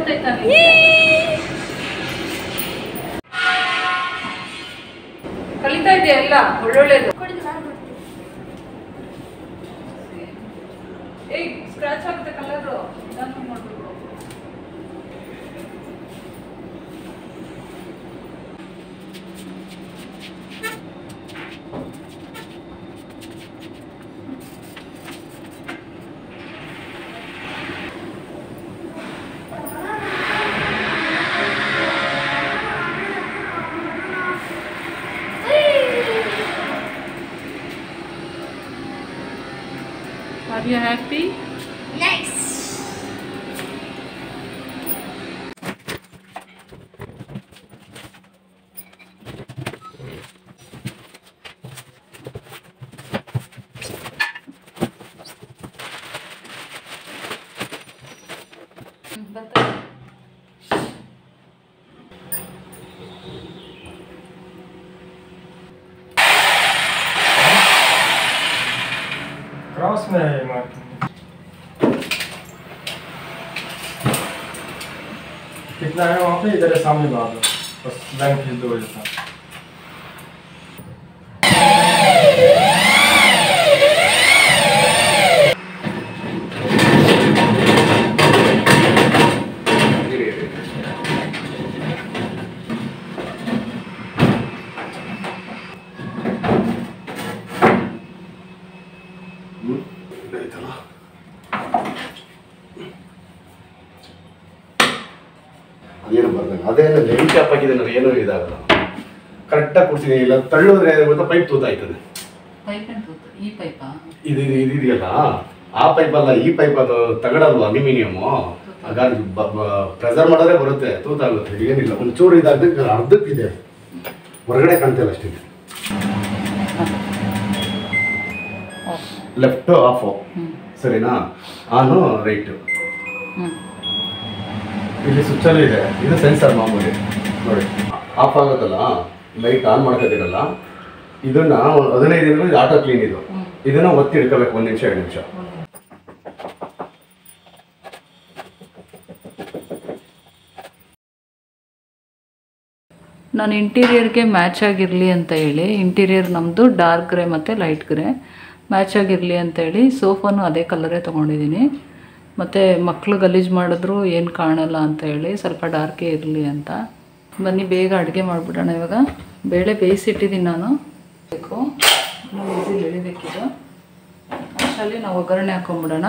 ಗೊತ್ತಾಯ್ತಾ ಕಲಿತಾ ಇದೆಯಾ ಎಲ್ಲ ಒಳ್ಳೊಳ್ಳೇದು ಸ್ಕ್ರಾಚ್ ಆಗುತ್ತೆ ಕಲರು ಇದನ್ನು ಮಾಡ್ಬೇಕು Are you happy? Nice. Cross में है कितना है वहाँ पे इधर सामने बाहर बस लाइन खींच दो जैसा ಏನು ಬರ್ತದೆ ಅದೇ ಲೆಂಟ್ ಕ್ಯಾಪ್ ಹಾಕಿದೆ ನನಗೆ ಏನೂ ಇದಾಗಲ್ಲ ಕರೆಕ್ಟಾಗಿ ಕೊಡ್ತೀನಿ ಇಲ್ಲ ತಳ್ಳೋದ್ರೆ ಗೊತ್ತಾ ಪೈಪ್ ತೂತಾಯ್ತದೆ ಇದು ಇದೆಯಲ್ಲ ಆ ಪೈಪ್ ಅಲ್ಲ ಈ ಪೈಪ್ ಅದು ತಗಡಲ್ವ ಅಲ್ಯೂಮಿನಿಯಮು ಹಾಗಾಗಿ ಪ್ರೆಸರ್ ಮಾಡಿದ್ರೆ ಬರುತ್ತೆ ತೂತಾಗುತ್ತೆ ಏನಿಲ್ಲ ಒಂಚೂರು ಇದಾಗಕ್ಕೆ ಅರ್ಧಕ್ಕಿದೆ ಹೊರಗಡೆ ಕಾಣ್ತಿಲ್ಲ ಅಷ್ಟೇ ಲೆಫ್ಟು ಆಫು ಸರಿನಾ ಆನು ರೈಟು ಇಲ್ಲಿ ಸ್ವಿಚ್ಚಲ್ಲಿ ಇದೆ ಇದು ಸೆನ್ಸರ್ ಮಾಮೂಲಿ ನೋಡಿ ಆಫ್ ಆಗುತ್ತಲ್ಲ ಲೈಟ್ ಆನ್ ಮಾಡ್ಕೋತೀರಲ್ಲ ಇದನ್ನ 15 ದಿನ ಇದು ಆಟೋ ಕ್ಲೀನ್ ಇದು ಇದನ್ನ ಒತ್ತಿ ಇಡ್ಕೋಬೇಕು 1 ನಿಮಿಷ 2 ನಿಮಿಷ ನಾನು ಇಂಟೀರಿಯರ್ಗೆ ಮ್ಯಾಚ್ ಆಗಿರಲಿ ಅಂತ ಹೇಳಿ ಇಂಟೀರಿಯರ್ ನಮ್ಮದು ಡಾರ್ಕ್ ಗ್ರೇ ಮತ್ತು ಲೈಟ್ ಗ್ರೇ ಮ್ಯಾಚ್ ಆಗಿರಲಿ ಅಂತೇಳಿ ಸೋಫಾನು ಅದೇ ಕಲರೇ ತೊಗೊಂಡಿದ್ದೀನಿ ಮತ್ತು ಮಕ್ಕಳು ಗಲೀಜು ಮಾಡಿದ್ರು ಏನು ಕಾಣಲ್ಲ ಅಂತ ಹೇಳಿ ಸ್ವಲ್ಪ ಡಾರ್ಕೇ ಇರಲಿ ಅಂತ ಬನ್ನಿ ಬೇಗ ಅಡುಗೆ ಮಾಡಿಬಿಡೋಣ ಇವಾಗ ಬೇಳೆ ಬೇಯಿಸಿಟ್ಟಿದ್ದೀನಿ ನಾನು ಬೇಕು ಈಸಿ ಎಳಿಬೇಕಿದು ಅಷ್ಟರಲ್ಲಿ ನಾವು ಒಗ್ಗರಣೆ ಹಾಕೊಂಡ್ಬಿಡೋಣ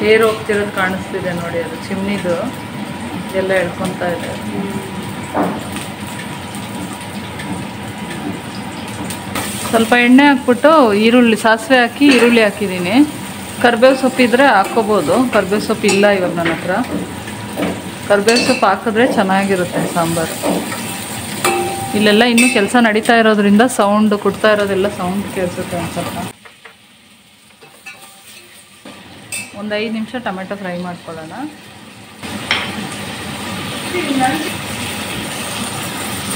ಹೇರ್ ಹೋಗ್ತಿರೋದು ಕಾಣಿಸ್ತಿದೆ ನೋಡಿ ಅದು ಚಿಮ್ನಿದು ಎಲ್ಲ ಎಳ್ಕೊತಾ ಇದೆ ಸ್ವಲ್ಪ ಎಣ್ಣೆ ಹಾಕ್ಬಿಟ್ಟು ಈರುಳ್ಳಿ ಸಾಸಿವೆ ಹಾಕಿ ಈರುಳ್ಳಿ ಹಾಕಿದ್ದೀನಿ ಕರಿಬೇವು ಸೊಪ್ಪಿದ್ರೆ ಹಾಕ್ಕೋಬೋದು ಕರಿಬೇವು ಸೊಪ್ಪು ಇಲ್ಲ ಇವಾಗ ನನ್ನ ಹತ್ರ ಕರಿಬೇವು ಸೊಪ್ಪು ಹಾಕಿದ್ರೆ ಚೆನ್ನಾಗಿರುತ್ತೆ ಸಾಂಬಾರು ಇಲ್ಲೆಲ್ಲ ಇನ್ನೂ ಕೆಲಸ ನಡೀತಾ ಇರೋದ್ರಿಂದ ಸೌಂಡ್ ಕೊಡ್ತಾ ಇರೋದೆಲ್ಲ ಸೌಂಡ್ ಕೇಳಿಸುತ್ತೆ ಒಂದು ಸ್ವಲ್ಪ ಒಂದು 5 ನಿಮಿಷ ಟೊಮೆಟೊ ಫ್ರೈ ಮಾಡ್ಕೊಳ್ಳೋಣ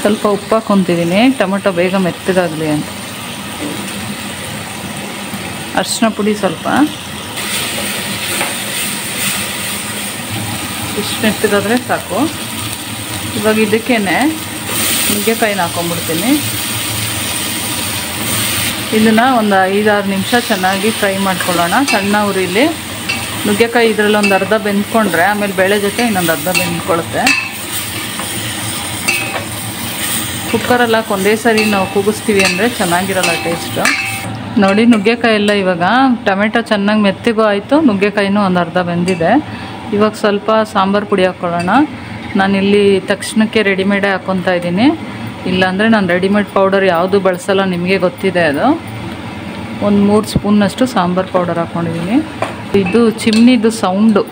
ಸ್ವಲ್ಪ ಉಪ್ಪು ಹಾಕ್ಕೊತಿದ್ದೀನಿ ಟೊಮೆಟೊ ಬೇಗ ಮೆತ್ತಗಾಗಲಿ ಅಂತ ಅರಿಶಿನ ಪುಡಿ ಸ್ವಲ್ಪ ಇಷ್ಟು ಮೆತ್ತಗಾದರೆ ಸಾಕು ಇವಾಗ ಇದಕ್ಕೇನೆ ನುಗ್ಗೆಕಾಯಿನ ಹಾಕೊಂಡ್ಬಿಡ್ತೀನಿ ಇದನ್ನು ಒಂದು 5-6 ನಿಮಿಷ ಚೆನ್ನಾಗಿ ಫ್ರೈ ಮಾಡ್ಕೊಳ್ಳೋಣ ಸಣ್ಣ ಉರಿಲಿ ನುಗ್ಗೆಕಾಯಿ ಇದರಲ್ಲಿ ಒಂದು ಅರ್ಧ ಬೆಂದ್ಕೊಂಡ್ರೆ ಆಮೇಲೆ ಬೇಳೆ ಜೊತೆ ಇನ್ನೊಂದು ಅರ್ಧ ಬೆಂದ್ಕೊಳ್ಳುತ್ತೆ ಕುಕ್ಕರಲ್ಲಿ ಹಾಕಿ ಒಂದೇ ಸರಿ ನಾವು ಕೂಗಿಸ್ತೀವಿ ಅಂದರೆ ಚೆನ್ನಾಗಿರಲ್ಲ ಟೇಸ್ಟು ನೋಡಿ ನುಗ್ಗೆಕಾಯಿ ಎಲ್ಲ ಇವಾಗ ಟೊಮೆಟೊ ಚೆನ್ನಾಗಿ ಮೆತ್ತಿಗೂ ಆಯಿತು ನುಗ್ಗೆಕಾಯಿನೂ ಒಂದು ಅರ್ಧ ಬೆಂದಿದೆ ಇವಾಗ ಸ್ವಲ್ಪ ಸಾಂಬಾರು ಪುಡಿ ಹಾಕ್ಕೊಳ್ಳೋಣ ನಾನಿಲ್ಲಿ ತಕ್ಷಣಕ್ಕೆ ರೆಡಿಮೇಡೇ ಹಾಕ್ಕೊತಾ ಇದ್ದೀನಿ ಇಲ್ಲಾಂದರೆ ನಾನು ರೆಡಿಮೇಡ್ ಪೌಡರ್ ಯಾವುದು ಬಳಸಲ್ಲ ನಿಮಗೆ ಗೊತ್ತಿದೆ ಅದು ಒಂದು 3 ಸ್ಪೂನ್ನಷ್ಟು ಸಾಂಬಾರು ಪೌಡರ್ ಹಾಕ್ಕೊಂಡಿದ್ದೀನಿ ಇದು ಚಿಮ್ನಿದು ಸೌಂಡು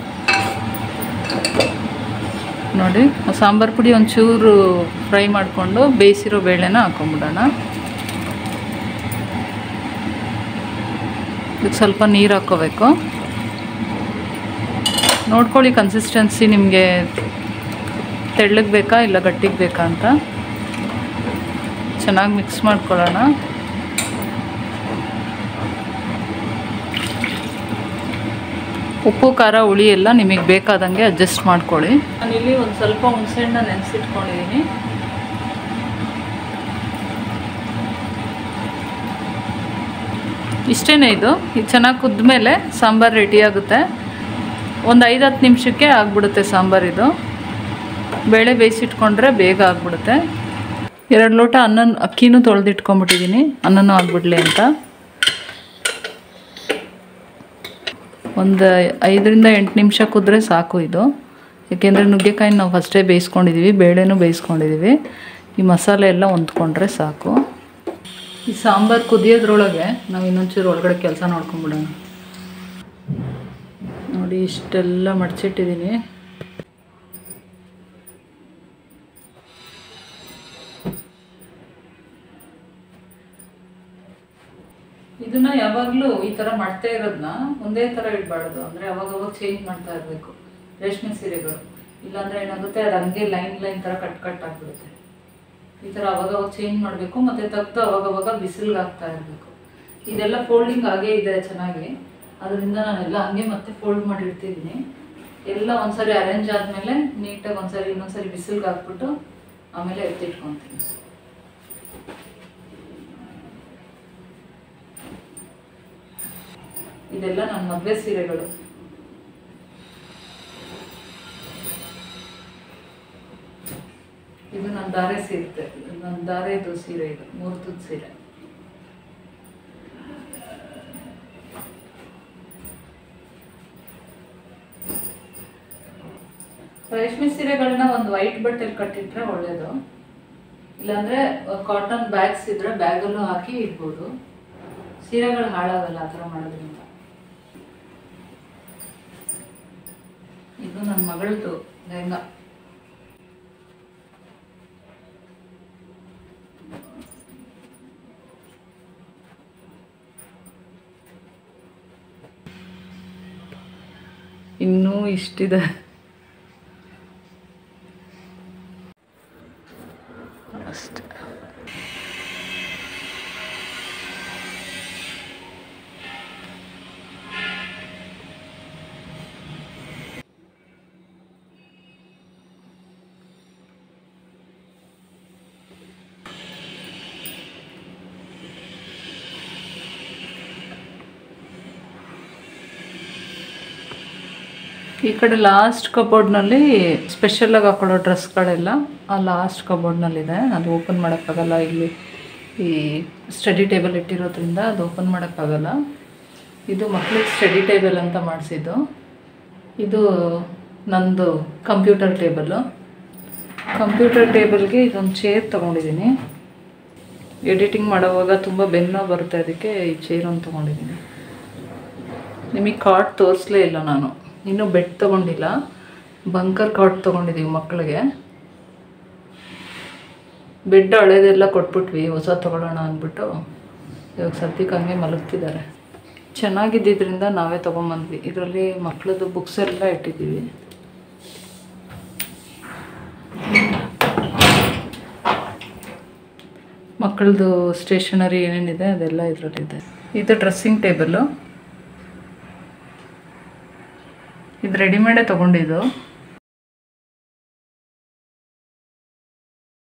ನೋಡಿ ಸಾಂಬಾರು ಪುಡಿ ಒಂಚೂರು ಫ್ರೈ ಮಾಡಿಕೊಂಡು ಬೇಯಿಸಿರೋ ಬೇಳೆನ ಹಾಕೊಂಬಿಡೋಣ. ಇದಕ್ಕೆ ಸ್ವಲ್ಪ ನೀರು ಹಾಕ್ಕೋಬೇಕು. ನೋಡ್ಕೊಳ್ಳಿ ಕನ್ಸಿಸ್ಟೆನ್ಸಿ ನಿಮಗೆ ತೆಳ್ಳಗೆ ಬೇಕಾ ಇಲ್ಲ ಗಟ್ಟಿಗೆ ಬೇಕಾ ಅಂತ. ಚೆನ್ನಾಗಿ ಮಿಕ್ಸ್ ಮಾಡ್ಕೊಳ್ಳೋಣ. ಉಪ್ಪು ಖಾರ ಹುಳಿ ಎಲ್ಲ ನಿಮಗೆ ಬೇಕಾದಂಗೆ ಅಡ್ಜಸ್ಟ್ ಮಾಡ್ಕೊಳ್ಳಿ. ನಾನಿಲ್ಲಿ ಒಂದು ಸ್ವಲ್ಪ ಹುಣಸೆಹಣ್ಣ ನೆನೆಸಿಟ್ಕೊಂಡಿದ್ದೀನಿ. ಇಷ್ಟೇ ಇದು ಚೆನ್ನಾಗಿ ಕುದ್ಮೇಲೆ ಸಾಂಬಾರು ರೆಡಿ ಆಗುತ್ತೆ. ಒಂದು 5-10 ನಿಮಿಷಕ್ಕೆ ಆಗಿಬಿಡುತ್ತೆ ಸಾಂಬಾರಿದು. ಬೇಳೆ ಬೇಯಿಸಿಟ್ಕೊಂಡ್ರೆ ಬೇಗ ಆಗಿಬಿಡುತ್ತೆ. 2 ಲೋಟ ಅಕ್ಕಿನೂ ತೊಳೆದಿಟ್ಕೊಂಡ್ಬಿಟ್ಟಿದ್ದೀನಿ, ಅನ್ನನೂ ಆಗಿಬಿಡ್ಲಿ ಅಂತ. ಒಂದು 5-8 ನಿಮಿಷ ಕುದ್ರೆ ಸಾಕು ಇದು. ಏಕೆಂದರೆ ನುಗ್ಗೆಕಾಯಿ ನಾವು ಫಸ್ಟೇ ಬೇಯಿಸ್ಕೊಂಡಿದ್ದೀವಿ, ಬೇಳೆನೂ ಬೇಯಿಸ್ಕೊಂಡಿದ್ದೀವಿ. ಈ ಮಸಾಲೆ ಎಲ್ಲ ಹೊಂದ್ಕೊಂಡ್ರೆ ಸಾಕು. ಈ ಸಾಂಬಾರು ಕುದಿಯೋದ್ರೊಳಗೆ ನಾವು ಇನ್ನೊಂಚೂರು ಒಳಗಡೆ ಕೆಲಸ ನೋಡ್ಕೊಂಬಿಡೋಣ. ನೋಡಿ ಇಷ್ಟೆಲ್ಲ ಮಡಚಿಟ್ಟಿದ್ದೀನಿ. ಇದನ್ನ ಯಾವಾಗಲೂ ಈ ಥರ ಮಾಡ್ತಾ ಇರೋದನ್ನ ಒಂದೇ ಥರ ಇಡಬಾರ್ದು. ಅಂದರೆ ಅವಾಗವಾಗ ಚೇಂಜ್ ಮಾಡ್ತಾ ಇರಬೇಕು ರೇಷ್ಮೆ ಸೀರೆಗಳು. ಇಲ್ಲಾಂದರೆ ಏನಾಗುತ್ತೆ, ಅದು ಹಂಗೆ ಲೈನ್ ಥರ ಕಟ್ ಆಗಿಬಿಡುತ್ತೆ. ಈ ಥರ ಅವಾಗವಾಗ ಚೇಂಜ್ ಮಾಡಬೇಕು. ಮತ್ತು ತೆಗೆದು ಅವಾಗವಾಗ ಬಿಸಿಲಿಗೆ ಹಾಕ್ತಾ ಇರಬೇಕು. ಇದೆಲ್ಲ ಫೋಲ್ಡಿಂಗ್ ಆಗೇ ಇದೆ ಚೆನ್ನಾಗಿ, ಅದರಿಂದ ನಾನೆಲ್ಲ ಹಂಗೆ ಮತ್ತೆ ಫೋಲ್ಡ್ ಮಾಡಿ ಇಡ್ತಿದ್ದೀನಿ. ಎಲ್ಲ ಒಂದ್ಸರಿ ಅರೇಂಜ್ ಆದಮೇಲೆ ನೀಟಾಗಿ ಇನ್ನೊಂದ್ಸರಿ ಬಿಸಿಲಿಗೆ ಹಾಕ್ಬಿಟ್ಟು ಆಮೇಲೆ ಎತ್ತಿಟ್ಕೊತೀನಿ. ಇದೆಲ್ಲ ನನ್ನ ಮದುವೆ ಸೀರೆಗಳು. ಇದು ನನ್ನ ಧಾರೆ ಸೀರೆ, ನನ್ನ ಧಾರೆದು ಸೀರೆ. ಇದು ಮುಹೂರ್ತದ ಸೀರೆ. ರೇಷ್ಮೆ ಸೀರೆಗಳನ್ನ ಒಂದು ವೈಟ್ ಬಟ್ಟೆಲಿ ಕಟ್ಟಿಟ್ರೆ ಒಳ್ಳೇದು. ಇಲ್ಲಾಂದರೆ ಕಾಟನ್ ಬ್ಯಾಗ್ಸ್ ಇದ್ರೆ ಬ್ಯಾಗಲ್ಲೂ ಹಾಕಿ ಇಡ್ಬೋದು. ಸೀರೆಗಳು ಹಾಳಾಗಲ್ಲ ಆ ಥರ ಮಾಡೋದ್ರಿಂದ. ಇದು ನನ್ನ ಮಗಳದು ಲೆಹಂಗಾ. ಇನ್ನೂ ಇಷ್ಟಿದೆ. ಅಷ್ಟೇ. ಈ ಕಡೆ ಲಾಸ್ಟ್ ಕಬೋರ್ಡ್ನಲ್ಲಿ ಸ್ಪೆಷಲಾಗಿ ಹಾಕೊಳ್ಳೋ ಡ್ರೆಸ್ಗಳೆಲ್ಲ ಆ ಲಾಸ್ಟ್ ಕಬೋರ್ಡ್ನಲ್ಲಿದೆ. ಅದು ಓಪನ್ ಮಾಡೋಕ್ಕಾಗಲ್ಲ. ಇಲ್ಲಿ ಈ ಸ್ಟಡಿ ಟೇಬಲ್ ಇಟ್ಟಿರೋದ್ರಿಂದ ಅದು ಓಪನ್ ಮಾಡೋಕ್ಕಾಗಲ್ಲ. ಇದು ಮಕ್ಳಿಗೆ ಸ್ಟಡಿ ಟೇಬಲ್ ಅಂತ ಮಾಡಿಸಿದ್ದು. ಇದು ನಂದು ಕಂಪ್ಯೂಟರ್ ಟೇಬಲ್ಲು. ಕಂಪ್ಯೂಟರ್ ಟೇಬಲ್ಗೆ ಇದೊಂದು ಚೇರ್ ತೊಗೊಂಡಿದ್ದೀನಿ. ಎಡಿಟಿಂಗ್ ಮಾಡೋವಾಗ ತುಂಬ ಬೆನ್ನು ಬರುತ್ತೆ, ಅದಕ್ಕೆ ಈ ಚೇರ್ ಒಂದು ತೊಗೊಂಡಿದ್ದೀನಿ. ನಿಮಗೆ ಕಾರ್ಡ್ ತೋರಿಸಲೇ ಇಲ್ಲ ನಾನು. ಇನ್ನೂ ಬೆಡ್ ತೊಗೊಂಡಿಲ್ಲ, ಬಂಕರ್ ಕಾರ್ಡ್ ತೊಗೊಂಡಿದ್ದೀವಿ ಮಕ್ಕಳಿಗೆ. ಬೆಡ್ ಹಳೇದೆಲ್ಲ ಕೊಟ್ಬಿಟ್ವಿ, ಹೊಸ ತೊಗೊಳ್ಳೋಣ ಅಂದ್ಬಿಟ್ಟು ಇವಾಗ ಸದ್ಯಕ್ಕೆ ಹಂಗೆ ಮಲಗ್ತಿದ್ದಾರೆ. ಚೆನ್ನಾಗಿದ್ದರಿಂದ ನಾವೇ ತೊಗೊಂಬಂದ್ವಿ. ಇದರಲ್ಲಿ ಮಕ್ಕಳದ್ದು ಬುಕ್ಸ್ ಎಲ್ಲ ಇಟ್ಟಿದ್ದೀವಿ. ಮಕ್ಕಳದು ಸ್ಟೇಷನರಿ ಏನೇನಿದೆ ಅದೆಲ್ಲ ಇದರಲ್ಲಿದೆ. ಇದು ಡ್ರೆಸ್ಸಿಂಗ್ ಟೇಬಲ್ಲು. ಇದು ರೆಡಿಮೇಡೇ ತೊಗೊಂಡಿದ್ದು.